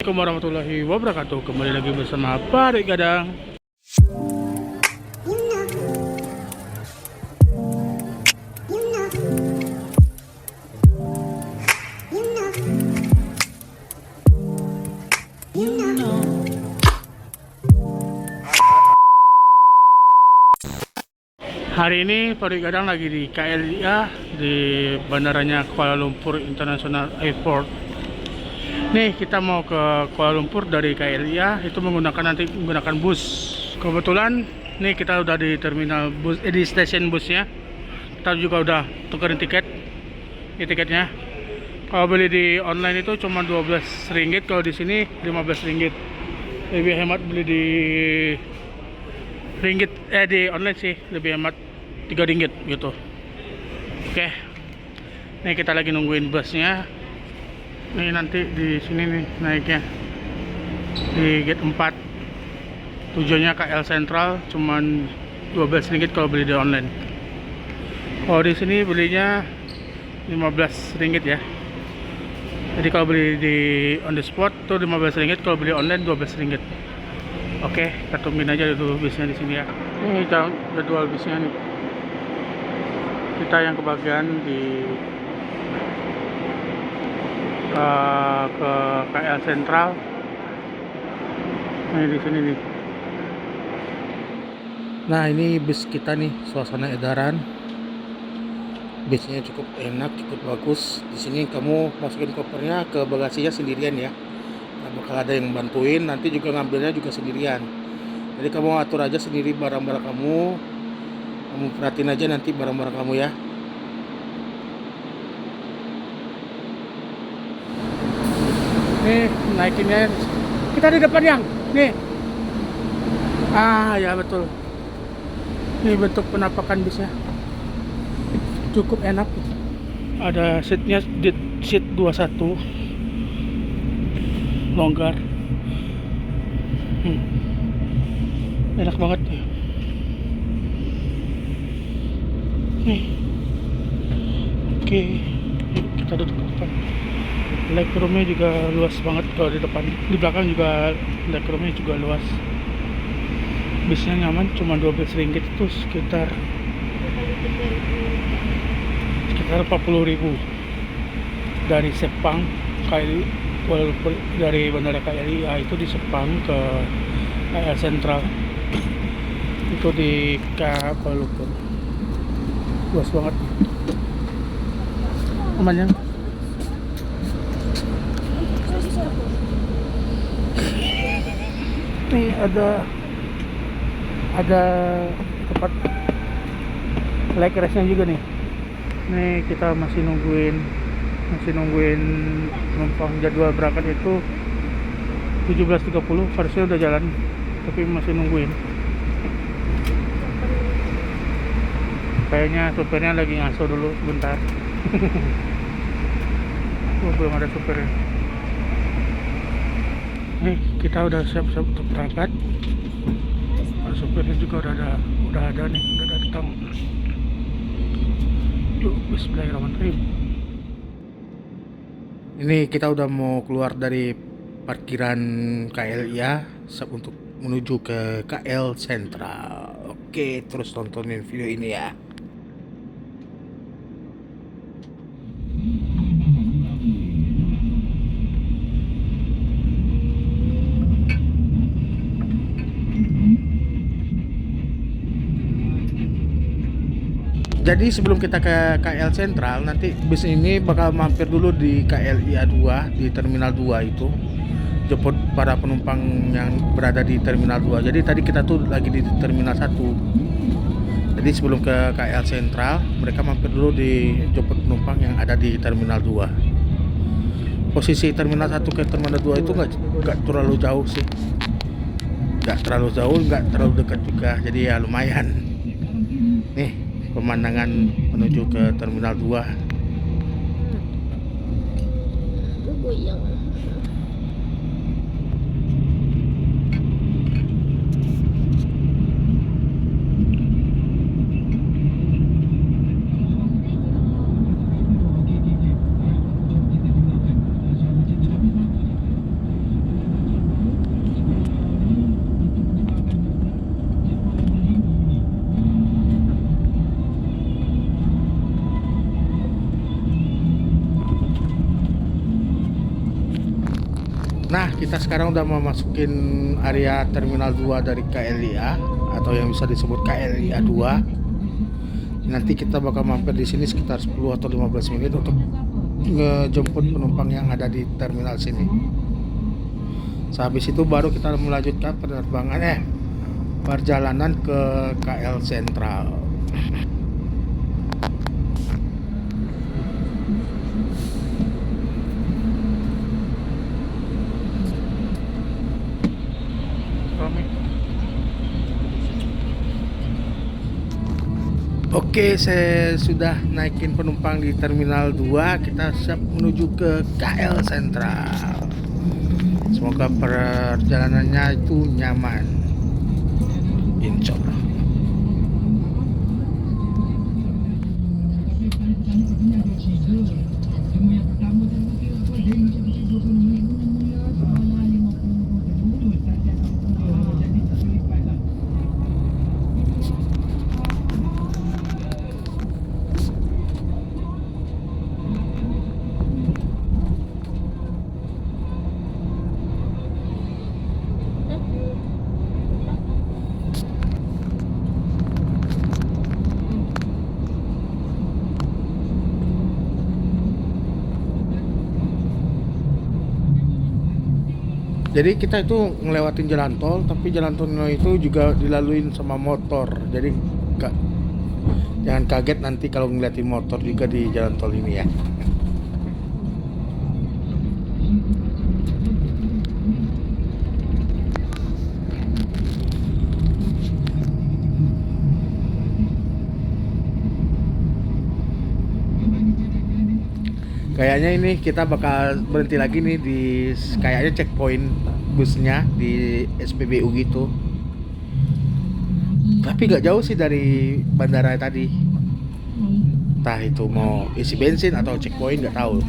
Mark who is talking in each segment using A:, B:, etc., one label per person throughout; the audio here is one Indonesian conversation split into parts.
A: Assalamualaikum warahmatullahi wabarakatuh. Kembali lagi bersama Pak Gadang. Hari ini Pak Gadang lagi di KLIA di bandaranya Kuala Lumpur International Airport. Nih kita mau ke Kuala Lumpur dari KLIA itu menggunakan bus. Kebetulan nih kita udah di terminal bus, di stasiun busnya. Kita juga udah tukerin tiket. Ini tiketnya. Kalau beli di online itu cuma 12 ringgit, kalau di sini 15 ringgit. Lebih hemat beli di di online sih, lebih hemat 3 ringgit gitu. Oke. Nih kita lagi nungguin busnya. Nih nanti di sini nih naiknya di gate 4. Tujuannya KL Sentral, cuman 12 ringgit kalau beli di online. Kalau di sini belinya 15 ringgit ya. Jadi kalau beli di on the spot tuh 15 ringgit, kalau beli online 12 ringgit. Oke, kita tungguin aja dulu bisnya di sini ya. Ini jadwal bisnya nih. Kita yang kebagian di ke KL Sentral. Ini di sini nih. Nah, ini bis kita nih, suasana edaran. Bisnya cukup enak, cukup bagus. Di sini kamu masukin kopernya ke bagasinya sendirian ya. Nggak bakal ada yang bantuin, nanti juga ngambilnya juga sendirian. Jadi kamu atur aja sendiri barang-barang kamu. Kamu perhatiin aja nanti barang-barang kamu ya. Nih naikinnya kita di depan yang nih. Ya betul. Ini bentuk penampakan bisnya cukup enak. Ada seatnya di seat 21, longgar. Enak banget nih. Oke, kita duduk di depan. Legroomnya juga luas banget kalau di depan. Di belakang juga legroomnya juga luas. Bisnya nyaman, cuma 12 ringgit itu sekitar 40.000 dari Sepang dari bandara KLIA itu di Sepang ke KL Sentral itu di Kuala Lumpur. Luas banget, aman ya. Nih ada tempat leg rest-nya juga nih. Nih kita masih nungguin penumpang. Jadwal berangkat itu 17.30, harusnya udah jalan tapi masih nungguin. Kayaknya supirnya lagi ngaso dulu sebentar. Belum ada supirnya. Nih kita udah siap-siap untuk berangkat. Supirnya juga udah ada nih, udah datang. Yuk, bismillahirrahmanirrahim. Ini kita udah mau keluar dari parkiran KLIA untuk menuju ke KL Sentral. Oke, terus tontonin video ini ya. Jadi sebelum kita ke KL Sentral, nanti bis ini bakal mampir dulu di KLIA 2, di Terminal 2 itu. Jemput para penumpang yang berada di Terminal 2. Jadi tadi kita tuh lagi di Terminal 1. Jadi sebelum ke KL Sentral, mereka mampir dulu di jemput penumpang yang ada di Terminal 2. Posisi Terminal 1 ke Terminal 2 itu nggak terlalu jauh sih. Nggak terlalu jauh, nggak terlalu dekat juga. Jadi ya lumayan. Nih pemandangan menuju ke Terminal 2. Nah, kita sekarang udah mau masukin area Terminal 2 dari KLIA atau yang bisa disebut KLIA 2. Nanti kita bakal mampir di sini sekitar 10 atau 15 menit untuk ngejemput penumpang yang ada di terminal sini. Sehabis itu baru kita melanjutkan perjalanan ke KL Sentral. Oke, saya sudah naikin penumpang di Terminal 2. Kita siap menuju ke KL Sentral. Semoga perjalanannya itu nyaman. Insya Allah. Jadi kita itu ngelewatin jalan tol, tapi jalan tol itu juga dilaluin sama motor. Jadi jangan kaget nanti kalau ngeliatin motor juga di jalan tol ini ya. Kayaknya ini kita bakal berhenti lagi nih di kayaknya checkpoint busnya di SPBU gitu. Tapi gak jauh sih dari bandara tadi. Entah itu mau isi bensin atau checkpoint, gak tahu.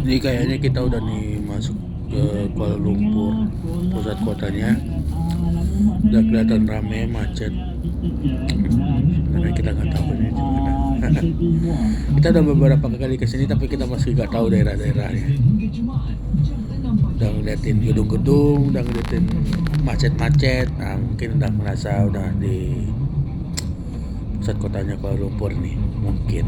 A: Ini kayaknya kita udah nih masuk ke Kuala Lumpur, pusat kotanya. Udah kelihatan rame, macet. Karena kita nggak tahu ini di mana. Kita udah beberapa kali kesini, tapi kita masih nggak tahu daerah-daerahnya. Udah ngeliatin gedung-gedung, udah ngeliatin macet-macet. Nah, mungkin udah merasa udah di pusat kotanya Kuala Lumpur nih, mungkin.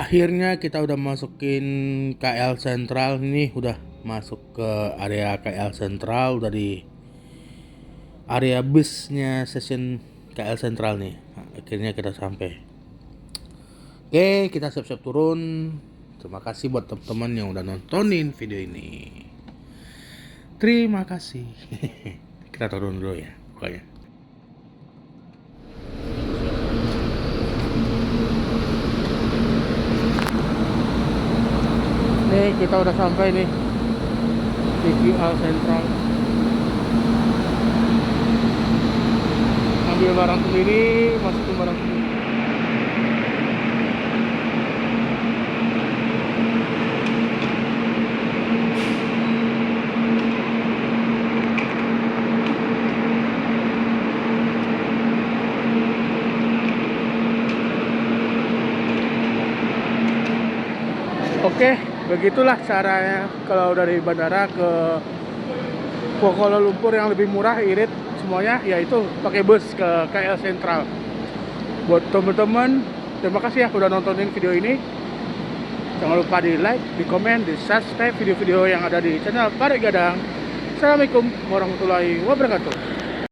A: Akhirnya kita udah masukin KL Sentral nih, udah masuk ke area KL Sentral dari area busnya stasiun KL Sentral nih. Nah, akhirnya kita sampai. Oke, kita siap-siap turun. Terima kasih buat teman-teman yang udah nontonin video ini. Terima kasih. Kita turun dulu ya, pokoknya. Oke, kita udah sampai nih di KL Sentral. Ambil barang sendiri, masukin barang sendiri. Oke, begitulah caranya kalau dari bandara ke Kuala Lumpur yang lebih murah, irit semuanya, yaitu pakai bus ke KL Sentral. Buat teman-teman, terima kasih ya udah nontonin video ini. Jangan lupa di like, di komen, di subscribe video-video yang ada di channel Tarik Gadang. Assalamualaikum warahmatullahi wabarakatuh.